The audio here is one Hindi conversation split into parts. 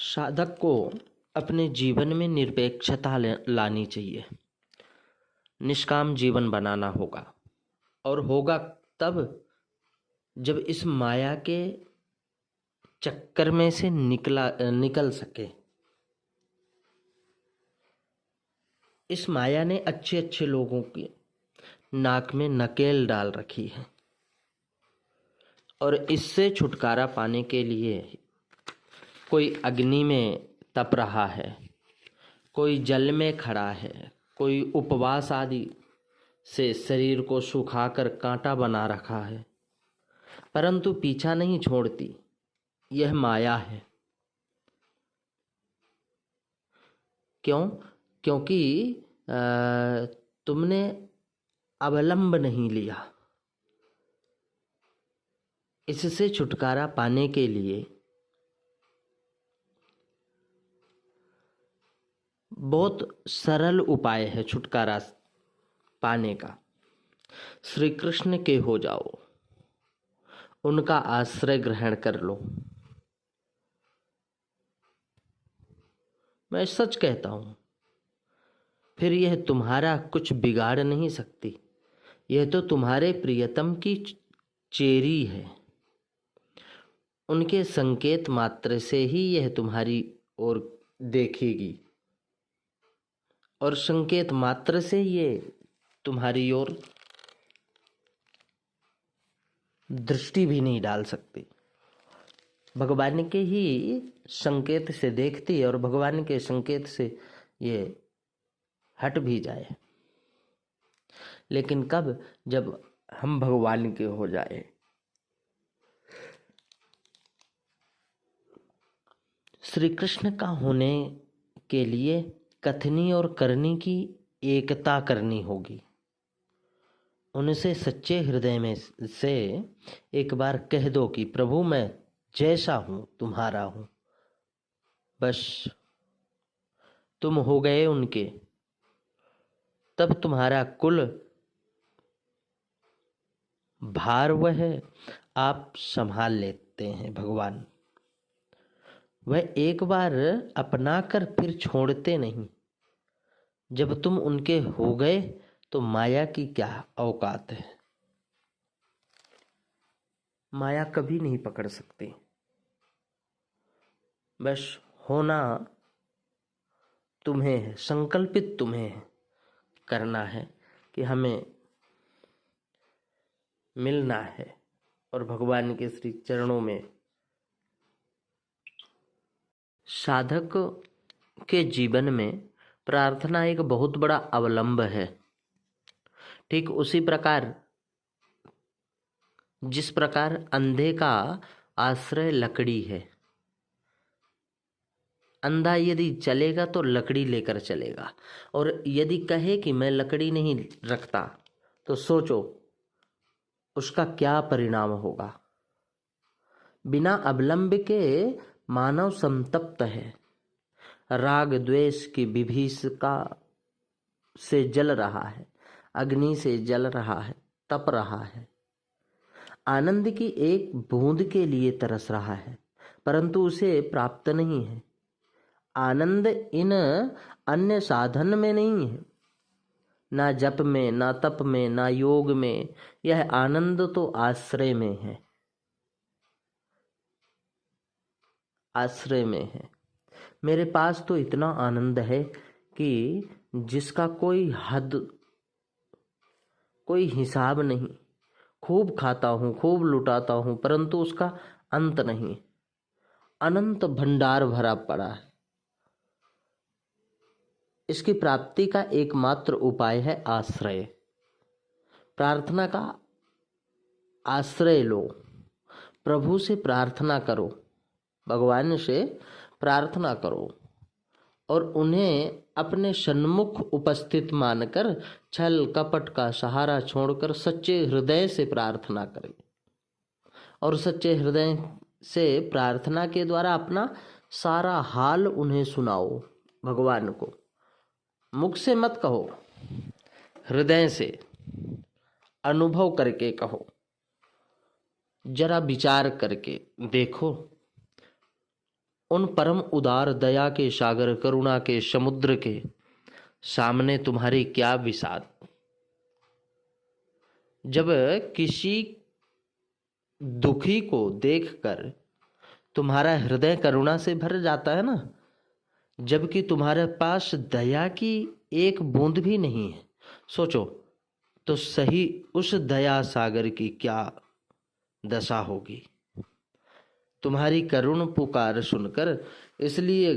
साधक को अपने जीवन में निरपेक्षता लानी चाहिए। निष्काम जीवन बनाना होगा और होगा तब जब इस माया के चक्कर में से निकल सके। इस माया ने अच्छे अच्छे लोगों की नाक में नकेल डाल रखी है और इससे छुटकारा पाने के लिए कोई अग्नि में तप रहा है, कोई जल में खड़ा है, कोई उपवास आदि से शरीर को सुखाकर कांटा बना रखा है, परंतु पीछा नहीं छोड़ती। यह माया है। क्यों? क्योंकि तुमने अवलंब नहीं लिया। इससे छुटकारा पाने के लिए बहुत सरल उपाय है छुटकारा पाने का। श्री कृष्ण के हो जाओ, उनका आश्रय ग्रहण कर लो। मैं सच कहता हूं, फिर यह तुम्हारा कुछ बिगाड़ नहीं सकती। यह तो तुम्हारे प्रियतम की चेरी है। उनके संकेत मात्र से ही यह तुम्हारी ओर देखेगी और संकेत मात्र से ये तुम्हारी ओर दृष्टि भी नहीं डाल सकती। भगवान के ही संकेत से देखती और भगवान के संकेत से ये हट भी जाए। लेकिन कब? जब हम भगवान के हो जाए। श्री कृष्ण का होने के लिए कथनी और करनी की एकता करनी होगी। उनसे सच्चे हृदय में से एक बार कह दो कि प्रभु मैं जैसा हूं तुम्हारा हूं। बस तुम हो गए उनके। तब तुम्हारा कुल भार वह आप संभाल लेते हैं। भगवान वह एक बार अपना कर फिर छोड़ते नहीं। जब तुम उनके हो गए तो माया की क्या औकात है। माया कभी नहीं पकड़ सकती। बस होना तुम्हें है, संकल्पित तुम्हें करना है कि हमें मिलना है और भगवान के श्री चरणों में। साधक के जीवन में प्रार्थना एक बहुत बड़ा अवलंब है। ठीक उसी प्रकार जिस प्रकार अंधे का आश्रय लकड़ी है। अंधा यदि चलेगा तो लकड़ी लेकर चलेगा, और यदि कहे कि मैं लकड़ी नहीं रखता तो सोचो उसका क्या परिणाम होगा। बिना अवलंब के मानव संतप्त है। राग द्वेष की विभीषिका से जल रहा है, अग्नि से जल रहा है, तप रहा है। आनंद की एक बूंद के लिए तरस रहा है, परंतु उसे प्राप्त नहीं है। आनंद इन अन्य साधन में नहीं है, ना जप में, ना तप में, ना योग में। यह आनंद तो आश्रय में है। आश्रय में है। मेरे पास तो इतना आनंद है कि जिसका कोई हद, कोई हिसाब नहीं। खूब खाता हूँ, खूब लुटाता हूँ, परंतु उसका अंत नहीं। अनंत भंडार भरा पड़ा है। इसकी प्राप्ति का एकमात्र उपाय है आश्रय। प्रार्थना का आश्रय लो। प्रभु से प्रार्थना करो, भगवान से प्रार्थना करो और उन्हें अपने सन्मुख उपस्थित मानकर छल कपट का सहारा छोड़कर सच्चे हृदय से प्रार्थना करें। और सच्चे हृदय से प्रार्थना के द्वारा अपना सारा हाल उन्हें सुनाओ। भगवान को मुख से मत कहो, हृदय से अनुभव करके कहो। जरा विचार करके देखो उन परम उदार दया के सागर करुणा के समुद्र के सामने तुम्हारी क्या विषाद। जब किसी दुखी को देखकर तुम्हारा हृदय करुणा से भर जाता है ना, जबकि तुम्हारे पास दया की एक बूंद भी नहीं है, सोचो तो सही उस दया सागर की क्या दशा होगी। तुम्हारी करुण पुकार सुनकर इसलिए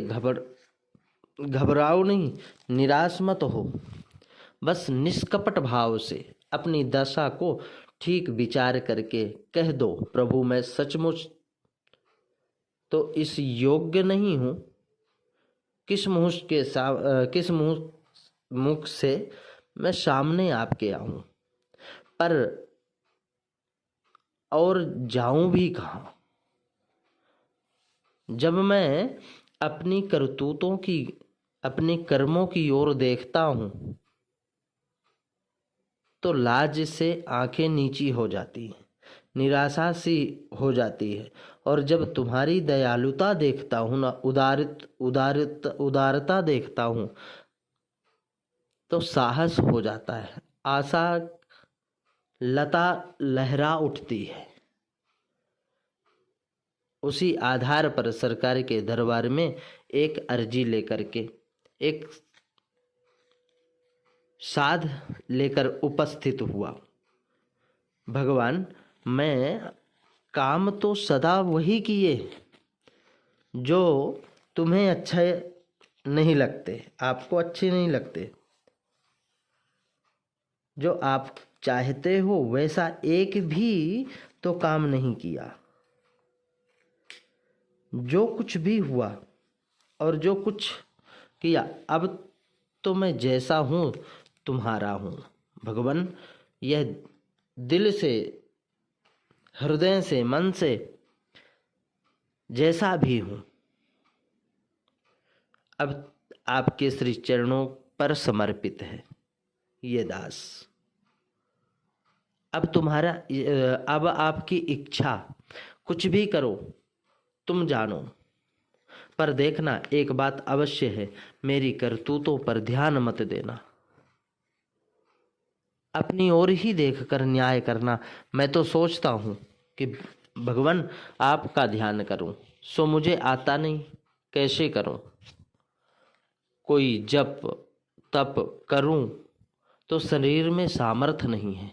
घबराओ नहीं, निराश मत हो। बस निष्कपट भाव से अपनी दशा को ठीक विचार करके कह दो, प्रभु मैं सचमुच तो इस योग्य नहीं हूँ। किस मुख से मैं सामने आपके आऊं, पर और जाऊं भी कहाँ। जब मैं अपनी करतूतों की, अपने कर्मों की ओर देखता हूं तो लाज से आंखें नीची हो जाती हैं, निराशा सी हो जाती है। और जब तुम्हारी दयालुता देखता हूं ना, उदारता देखता हूं तो साहस हो जाता है, आशा लता लहरा उठती है। उसी आधार पर सरकार के दरबार में एक अर्जी लेकर के, एक साध लेकर उपस्थित हुआ। भगवान मैं काम तो सदा वही किए जो तुम्हें अच्छे नहीं लगते, आपको अच्छे नहीं लगते। जो आप चाहते हो वैसा एक भी तो काम नहीं किया। जो कुछ भी हुआ और जो कुछ किया, अब तो मैं जैसा हूँ तुम्हारा हूँ। भगवान यह दिल से, हृदय से, मन से जैसा भी हूँ, अब आपके श्री चरणों पर समर्पित है ये दास। अब आपकी इच्छा, कुछ भी करो तुम जानो, पर देखना एक बात अवश्य है, मेरी करतूतों पर ध्यान मत देना। अपनी ओर ही देखकर न्याय करना। मैं तो सोचता हूँ कि भगवान आपका ध्यान करूं, सो मुझे आता नहीं, कैसे करूं। कोई जप तप करूं तो शरीर में सामर्थ्य नहीं है,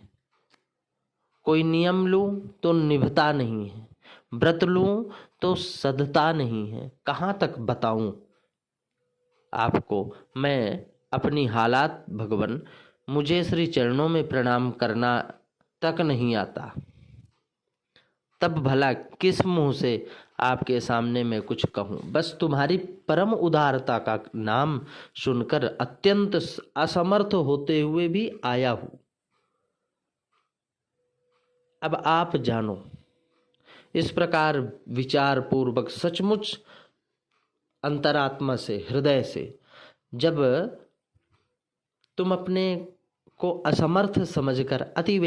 कोई नियम लूं तो निभता नहीं है, व्रत लूं तो सधता नहीं है। कहाँ तक बताऊं आपको मैं अपनी हालात। भगवान मुझे श्री चरणों में प्रणाम करना तक नहीं आता, तब भला किस मुंह से आपके सामने मैं कुछ कहूं। बस तुम्हारी परम उदारता का नाम सुनकर अत्यंत असमर्थ होते हुए भी आया हूं। अब आप जानो। इस प्रकार विचार पूर्वक सचमुच अंतरात्मा से, हृदय से जब तुम अपने को असमर्थ समझकर अति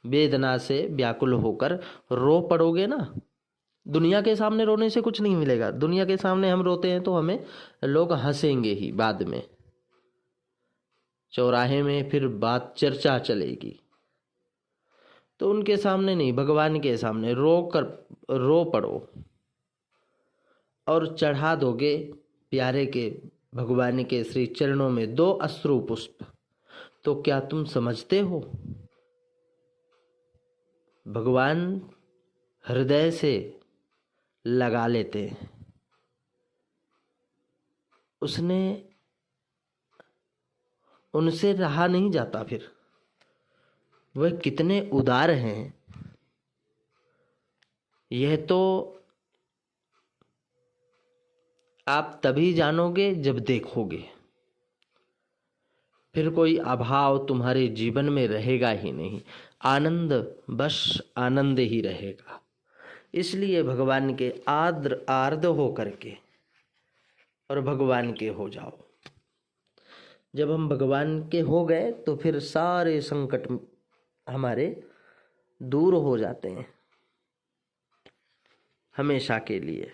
वेदना से व्याकुल होकर रो पड़ोगे ना, दुनिया के सामने रोने से कुछ नहीं मिलेगा। दुनिया के सामने हम रोते हैं तो हमें लोग हंसेंगे ही, बाद में चौराहे में फिर बात चर्चा चलेगी। तो उनके सामने नहीं, भगवान के सामने रो पड़ो और चढ़ा दोगे प्यारे के भगवान के श्री चरणों में 2 अश्रु पुष्प। तो क्या तुम समझते हो, भगवान हृदय से लगा लेते हैं। उनसे रहा नहीं जाता। फिर वह कितने उदार हैं, यह तो आप तभी जानोगे जब देखोगे। फिर कोई अभाव तुम्हारे जीवन में रहेगा ही नहीं, आनंद, बस आनंद ही रहेगा। इसलिए भगवान के आर्द हो करके और भगवान के हो जाओ। जब हम भगवान के हो गए तो फिर सारे संकट हमारे दूर हो जाते हैं हमेशा के लिए।